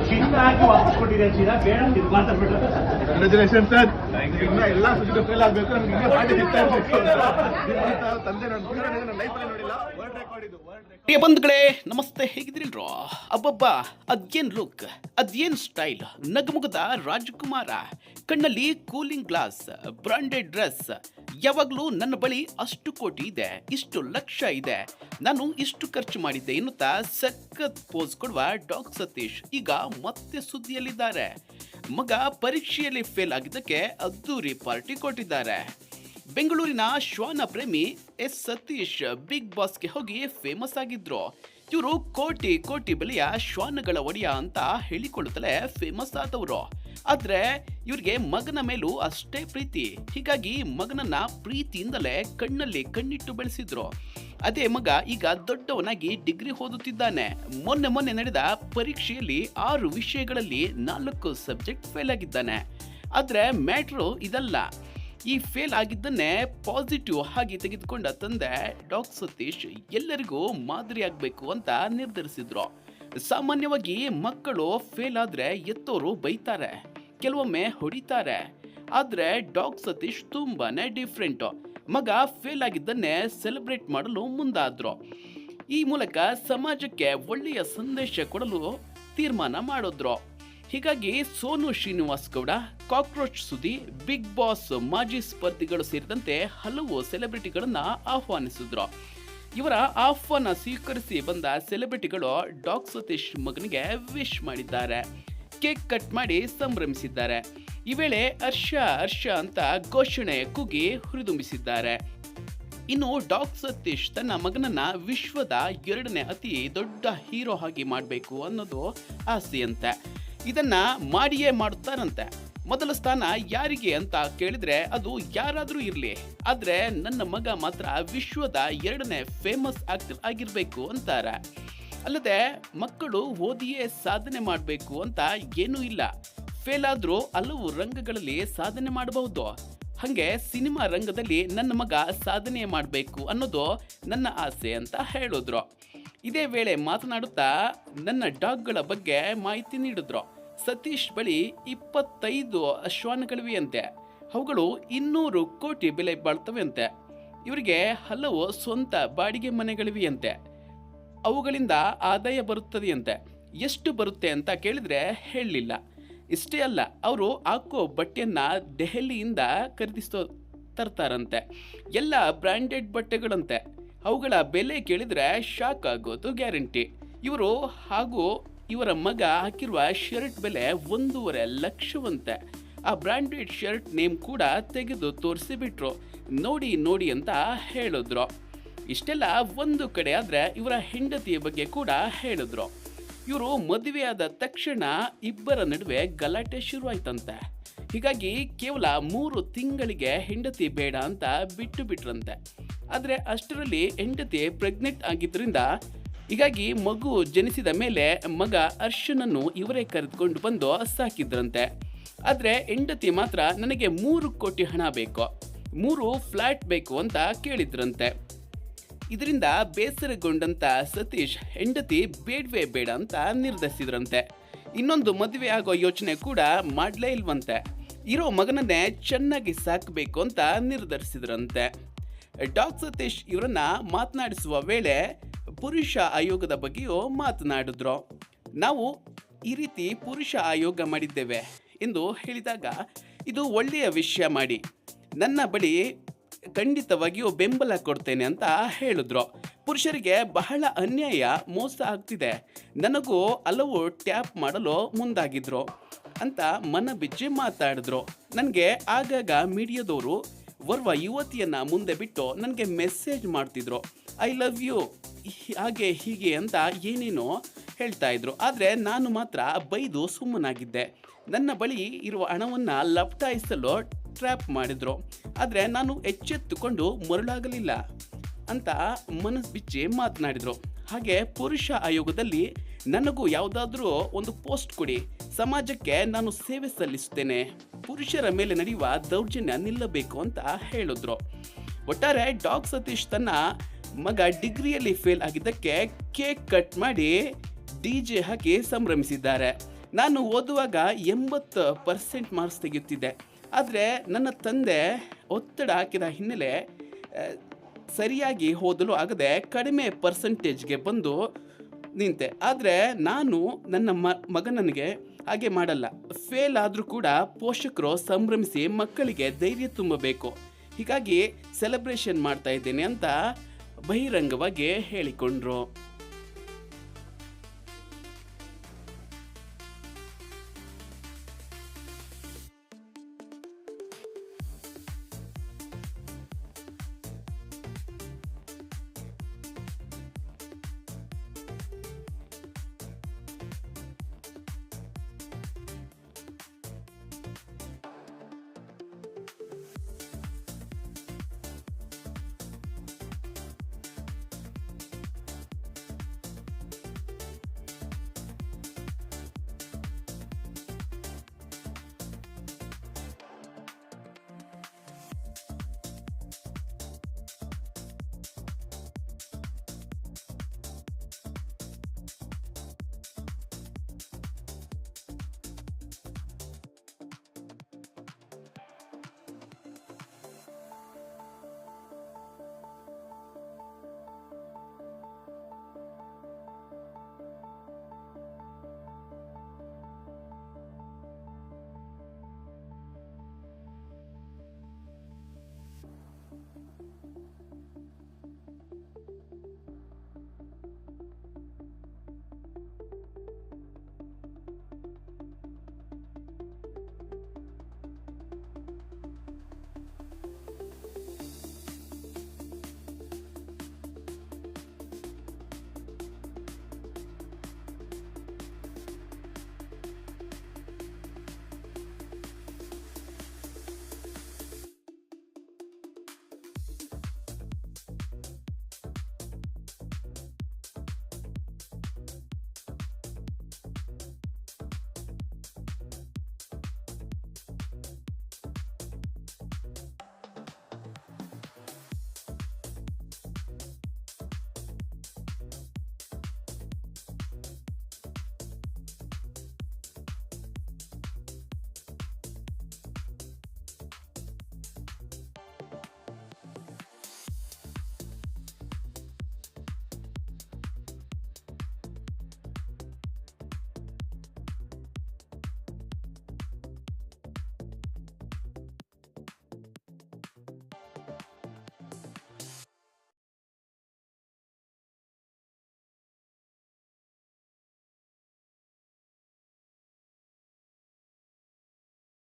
ಚಿನ್ನ ಹಾಕಿ ವಾಪಸ್ ಕೊಟ್ಟಿದೆ ಸೀದಾ ಬೇಡ ಇದು ಮಾತಾಡ್ಬಿಟ್ಟು ಕಂಗ್ರಾಚುಲೇಷನ್ ಸರ್. ಎಲ್ಲ ಸುದ್ದಿ ಫೇಲ್ ಆಗಬೇಕು. ನಮ್ಗೆ ಪಾರ್ಟಿ ಸಿಗ್ತಾ ಇರಬೇಕು. ತಂದೆ ನನ್ನ ಲೈಫಲ್ಲಿ ನೋಡಿಲ್ಲ. ವರ್ಲ್ಡ್ ರೆಕಾರ್ಡ್ ಇದು. ಪ್ರಿಯ ಬಂಧುಗಳೇ ನಮಸ್ತೆ, ಹೇಗಿದ್ರಿಲ್ರೋ? ಅಬ್ಬಬ್ಬ, ಅದೇನ್ ಲುಕ್, ಅದೇನ್ ಸ್ಟೈಲ್, ನಗಮುಗದ ರಾಜಕುಮಾರ, ಕಣ್ಣಲ್ಲಿ ಕೂಲಿಂಗ್ ಗ್ಲಾಸ್, ಬ್ರಾಂಡೆಡ್ ಡ್ರೆಸ್. ಯಾವಾಗಲೂ ನನ್ನ ಬಳಿ ಅಷ್ಟು ಕೋಟಿ ಇದೆ, ಇಷ್ಟು ಲಕ್ಷ ಇದೆ, ನಾನು ಇಷ್ಟು ಖರ್ಚು ಮಾಡಿದ್ದೆ ಎನ್ನುತ್ತಾ ಸಖತ್ ಪೋಸ್ ಕೊಡುವ ಡಾಕ್ ಸತೀಶ್ ಈಗ ಮತ್ತೆ ಸುದ್ದಿಯಲ್ಲಿದ್ದಾರೆ. ಮಗ ಪರೀಕ್ಷೆಯಲ್ಲಿ ಫೇಲ್ ಆಗಿದ್ದಕ್ಕೆ ಅದ್ದೂರಿ ಪಾರ್ಟಿ ಕೊಟ್ಟಿದ್ದಾರೆ. ಬೆಂಗಳೂರಿನ ಶ್ವಾನ ಪ್ರೇಮಿ ಎಸ್ ಸತೀಶ್ ಬಿಗ್ ಬಾಸ್ಗೆ ಹೋಗಿ ಫೇಮಸ್ ಆಗಿದ್ರು. ಇವರು ಕೋಟಿ ಕೋಟಿ ಬೆಲೆಯ ಶ್ವಾನಗಳ ಒಡೆಯ ಅಂತ ಹೇಳಿಕೊಳ್ಳುತ್ತಲೇ ಫೇಮಸ್ ಆದವರು. ಆದ್ರೆ ಇವ್ರಿಗೆ ಮಗನ ಮೇಲೂ ಅಷ್ಟೇ ಪ್ರೀತಿ. ಹೀಗಾಗಿ ಮಗನನ್ನ ಪ್ರೀತಿಯಿಂದಲೇ ಕಣ್ಣಲ್ಲಿ ಕಣ್ಣಿಟ್ಟು ಬೆಳೆಸಿದ್ರು. ಅದೇ ಮಗ ಈಗ ದೊಡ್ಡವನಾಗಿ ಡಿಗ್ರಿ ಓದುತ್ತಿದ್ದಾನೆ. ಮೊನ್ನೆ ನಡೆದ ಪರೀಕ್ಷೆಯಲ್ಲಿ 6 ವಿಷಯಗಳಲ್ಲಿ 4 ಸಬ್ಜೆಕ್ಟ್ ಫೇಲ್ ಆಗಿದ್ದಾನೆ. ಆದ್ರೆ ಮ್ಯಾಟ್ರು ಇದಲ್ಲ. ಈ ಫೇಲ್ ಆಗಿದ್ದನ್ನೇ ಪಾಸಿಟಿವ್ ಆಗಿ ತೆಗೆದುಕೊಂಡ ತಂದೆ ಡಾಕ್ ಸತೀಶ್ ಎಲ್ಲರಿಗೂ ಮಾದರಿಯಾಗಬೇಕು ಅಂತ ನಿರ್ಧರಿಸಿದ್ರು. ಸಾಮಾನ್ಯವಾಗಿ ಮಕ್ಕಳು ಫೇಲ್ ಆದ್ರೆ ಎತ್ತೋರು ಬೈತಾರೆ, ಕೆಲವೊಮ್ಮೆ ಹೊಡಿತಾರೆ. ಆದ್ರೆ ಡಾಕ್ ಸತೀಶ್ ತುಂಬಾನೇ ಡಿಫ್ರೆಂಟ್. ಮಗ ಫೇಲ್ ಆಗಿದ್ದನ್ನೇ ಸೆಲೆಬ್ರೇಟ್ ಮಾಡಲು ಮುಂದಾದ್ರು. ಈ ಮೂಲಕ ಸಮಾಜಕ್ಕೆ ಒಳ್ಳೆಯ ಸಂದೇಶ ಕೊಡಲು ತೀರ್ಮಾನ ಮಾಡಿದ್ರು. ಹೀಗಾಗಿ Sonu Srinivas Gowda, cockroach Sudhi, Bigg Boss ಮಾಜಿ ಸ್ಪರ್ಧಿಗಳು ಸೇರಿದಂತೆ ಹಲವು ಸೆಲೆಬ್ರಿಟಿಗಳನ್ನ ಆಹ್ವಾನಿಸಿದ್ರು. ಇವರ ಆಹ್ವಾನ ಸ್ವೀಕರಿಸಿ ಬಂದ ಸೆಲೆಬ್ರಿಟಿಗಳು ಡಾಕ್ ಸತೀಶ್ ಮಗನಿಗೆ ವಿಶ್ ಮಾಡಿದ್ದಾರೆ, ಕೇಕ್ ಕಟ್ ಮಾಡಿ ಸಂಭ್ರಮಿಸಿದ್ದಾರೆ. ಈ ವೇಳೆ ಹರ್ಷ ಅಂತ ಘೋಷಣೆ ಕೂಗಿ ಹುರಿದುಂಬಿಸಿದ್ದಾರೆ. ಇನ್ನು ಡಾಕ್ ಸತೀಶ್ ತನ್ನ ಮಗನನ್ನ ವಿಶ್ವದ 2ನೇ ಅತಿ ದೊಡ್ಡ ಹೀರೋ ಆಗಿ ಮಾಡಬೇಕು ಅನ್ನೋದು ಆಸೆಯಂತೆ. ಇದನ್ನ ಮಾಡಿಯೇ ಮಾಡುತ್ತಾರಂತೆ. ಮೊದಲ ಸ್ಥಾನ ಯಾರಿಗೆ ಅಂತ ಕೇಳಿದ್ರೆ ಅದು ಯಾರಾದ್ರೂ ಇರ್ಲಿ, ಆದ್ರೆ ನನ್ನ ಮಗ ಮಾತ್ರ ವಿಶ್ವದ 2ನೇ ಫೇಮಸ್ ಆಕ್ಟರ್ ಆಗಿರ್ಬೇಕು ಅಂತಾರೆ. ಅಲ್ಲದೆ ಮಕ್ಕಳು ಓದಿಯೇ ಸಾಧನೆ ಮಾಡಬೇಕು ಅಂತ ಏನೂ ಇಲ್ಲ. ಫೇಲ್ ಆದ್ರೂ ಹಲವು ರಂಗಗಳಲ್ಲಿ ಸಾಧನೆ ಮಾಡಬಹುದು. ಹಾಗೆ ಸಿನಿಮಾ ರಂಗದಲ್ಲಿ ನನ್ನ ಮಗ ಸಾಧನೆ ಮಾಡಬೇಕು ಅನ್ನೋದು ನನ್ನ ಆಸೆ ಅಂತ ಹೇಳಿದ್ರು. ಇದೇ ವೇಳೆ ಮಾತನಾಡುತ್ತಾ ನನ್ನ ಡಾಗ್ಗಳ ಬಗ್ಗೆ ಮಾಹಿತಿ ನೀಡಿದ್ರು. ಸತೀಶ್ ಬಳಿ 25 ಶ್ವಾನಗಳಿವೆಯಂತೆ. ಅವುಗಳು 200 ಕೋಟಿ ಬೆಲೆ ಬಾಳ್ತವೆಯಂತೆ. ಇವರಿಗೆ ಹಲವು ಸ್ವಂತ ಬಾಡಿಗೆ ಮನೆಗಳಿವೆಯಂತೆ. ಅವುಗಳಿಂದ ಆದಾಯ ಬರುತ್ತದೆಯಂತೆ. ಎಷ್ಟು ಬರುತ್ತೆ ಅಂತ ಕೇಳಿದ್ರೆ ಹೇಳಲಿಲ್ಲ. ಇಷ್ಟೇ ಅಲ್ಲ, ಅವರು ಹಾಕೋ ಬಟ್ಟೆಯನ್ನ ದೆಹಲಿಯಿಂದ ತರ್ತಾರಂತೆ. ಎಲ್ಲ ಬ್ರ್ಯಾಂಡೆಡ್ ಬಟ್ಟೆಗಳಂತೆ. ಅವುಗಳ ಬೆಲೆ ಕೇಳಿದ್ರೆ ಶಾಕ್ ಆಗೋದು ಗ್ಯಾರಂಟಿ. ಇವರು ಹಾಗೂ ಇವರ ಮಗ ಹಾಕಿರುವ ಶರ್ಟ್ ಬೆಲೆ 1.5 ಲಕ್ಷವಂತೆ. ಆ ಬ್ರ್ಯಾಂಡೆಡ್ ಶರ್ಟ್ ನೇಮ್ ಕೂಡ ತೆಗೆದು ತೋರಿಸಿಬಿಟ್ರು. ನೋಡಿ ಅಂತ ಹೇಳಿದ್ರು. ಇಷ್ಟೆಲ್ಲ ಒಂದು ಕಡೆ ಆದ್ರೆ ಇವರ ಹೆಂಡತಿಯ ಬಗ್ಗೆ ಕೂಡ ಹೇಳಿದ್ರು. ಇವರು ಮದುವೆಯಾದ ತಕ್ಷಣ ಇಬ್ಬರ ನಡುವೆ ಗಲಾಟೆ ಶುರುವಾಯ್ತಂತೆ. ಹೀಗಾಗಿ ಕೇವಲ 3 ತಿಂಗಳಿಗೆ ಹೆಂಡತಿ ಬೇಡ ಅಂತ ಬಿಟ್ರಂತೆ. ಆದ್ರೆ ಅಷ್ಟರಲ್ಲಿ ಹೆಂಡತಿ ಪ್ರೆಗ್ನೆಂಟ್ ಆಗಿದ್ರಿಂದ ಹೀಗಾಗಿ ಮಗು ಜನಿಸಿದ ಮೇಲೆ ಮಗ ಹರ್ಷನನ್ನು ಇವರೇ ಕರೆದುಕೊಂಡು ಬಂದು ಸಾಕಿದ್ರಂತೆ. ಆದ್ರೆ ಹೆಂಡತಿ ಮಾತ್ರ ನನಗೆ 3 ಕೋಟಿ ಹಣ ಬೇಕು, 3 ಫ್ಲಾಟ್ ಬೇಕು ಅಂತ ಕೇಳಿದ್ರಂತೆ. ಇದರಿಂದ ಬೇಸರಗೊಂಡಂತ ಸತೀಶ್ ಹೆಂಡತಿ ಬೇಡವೇ ಬೇಡ ಅಂತ ನಿರ್ಧರಿಸಿದ್ರಂತೆ. ಇನ್ನೊಂದು ಮದುವೆ ಆಗೋ ಯೋಚನೆ ಕೂಡ ಮಾಡಲೇ ಇಲ್ವಂತೆ. ಇರೋ ಮಗನನ್ನೇ ಚೆನ್ನಾಗಿ ಸಾಕಬೇಕು ಅಂತ ನಿರ್ಧರಿಸಿದ್ರಂತೆ. ಡಾಕ್ ಸತೀಶ್ ಇವರನ್ನ ಮಾತನಾಡಿಸುವ ವೇಳೆ ಪುರುಷ ಆಯೋಗದ ಬಗ್ಗೆಯೂ ಮಾತನಾಡಿದ್ರು. ನಾವು ಈ ರೀತಿ ಪುರುಷ ಆಯೋಗ ಮಾಡಿದ್ದೇವೆ ಎಂದು ಹೇಳಿದಾಗ, ಇದು ಒಳ್ಳೆಯ ವಿಷಯ ಮಾಡಿ, ನನ್ನ ಬಳಿ ಖಂಡಿತವಾಗಿಯೂ ಬೆಂಬಲ ಕೊಡ್ತೇನೆ ಅಂತ ಹೇಳಿದ್ರು. ಪುರುಷರಿಗೆ ಬಹಳ ಅನ್ಯಾಯ, ಮೋಸ ಆಗ್ತಿದೆ, ನನಗೂ ಹಲವು ಟ್ಯಾಪ್ ಮಾಡಲು ಮುಂದಾಗಿದ್ರು ಅಂತ ಮನ ಬಿಚ್ಚಿ ಮಾತಾಡಿದ್ರು. ನನಗೆ ಆಗಾಗ ಮೀಡಿಯಾದವರು ಓರ್ವ ಯುವತಿಯನ್ನ ಮುಂದೆ ಬಿಟ್ಟು ನನಗೆ ಮೆಸೇಜ್ ಮಾಡ್ತಿದ್ರು, ಐ ಲವ್ ಯು ಹಾಗೆ ಹೀಗೆ ಅಂತ ಏನೇನೋ ಹೇಳ್ತಾ ಇದ್ರು. ಆದರೆ ನಾನು ಮಾತ್ರ ಬೈದು ಸುಮ್ಮನಾಗಿದ್ದೆ. ನನ್ನ ಬಳಿ ಇರುವ ಹಣವನ್ನು ಲಪಟಾಯಿಸಲು ಟ್ರ್ಯಾಪ್ ಮಾಡಿದ್ರು. ಆದರೆ ನಾನು ಎಚ್ಚೆತ್ತುಕೊಂಡು ಮರುಳಾಗಲಿಲ್ಲ ಅಂತ ಮನಸ್ಸು ಬಿಚ್ಚಿ ಮಾತನಾಡಿದ್ರು. ಹಾಗೆ ಪುರುಷ ಆಯೋಗದಲ್ಲಿ ನನಗೂ ಯಾವುದಾದ್ರೂ ಒಂದು ಪೋಸ್ಟ್ ಕೊಡಿ, ಸಮಾಜಕ್ಕೆ ನಾನು ಸೇವೆ ಸಲ್ಲಿಸುತ್ತೇನೆ, ಪುರುಷರ ಮೇಲೆ ನಡೆಯುವ ದೌರ್ಜನ್ಯ ನಿಲ್ಲಬೇಕು ಅಂತ ಹೇಳಿದ್ರು. ಒಟ್ಟಾರೆ ಡಾಕ್ ಸತೀಶ್ ತನ್ನ ಮಗ ಡಿಗ್ರಿಯಲ್ಲಿ ಫೇಲ್ ಆಗಿದ್ದಕ್ಕೆ ಕೇಕ್ ಕಟ್ ಮಾಡಿ DJ ಹಾಕಿ ಸಂಭ್ರಮಿಸಿದ್ದಾರೆ. ನಾನು ಓದುವಾಗ 80% ಮಾರ್ಕ್ಸ್ ತೆಗೆಯುತ್ತಿದ್ದೆ. ಆದರೆ ನನ್ನ ತಂದೆ ಒತ್ತಡ ಹಾಕಿದ ಹಿನ್ನೆಲೆ ಸರಿಯಾಗಿ ಓದಲು ಆಗದೆ ಕಡಿಮೆ ಪರ್ಸೆಂಟೇಜ್ಗೆ ಬಂದು ನಿಂತೆ. ಆದರೆ ನಾನು ನನ್ನ ಮಗನಿಗೆ ಹಾಗೆ ಮಾಡಲ್ಲ. ಫೇಲ್ ಆದರೂ ಕೂಡ ಪೋಷಕರು ಸಂಭ್ರಮಿಸಿ ಮಕ್ಕಳಿಗೆ ಧೈರ್ಯ ತುಂಬಬೇಕು. ಹೀಗಾಗಿ ಸೆಲೆಬ್ರೇಷನ್ ಮಾಡ್ತಾ ಇದ್ದೇನೆ ಅಂತ ಬಹಿರಂಗವಾಗಿ ಹೇಳಿಕೊಂಡ್ರು.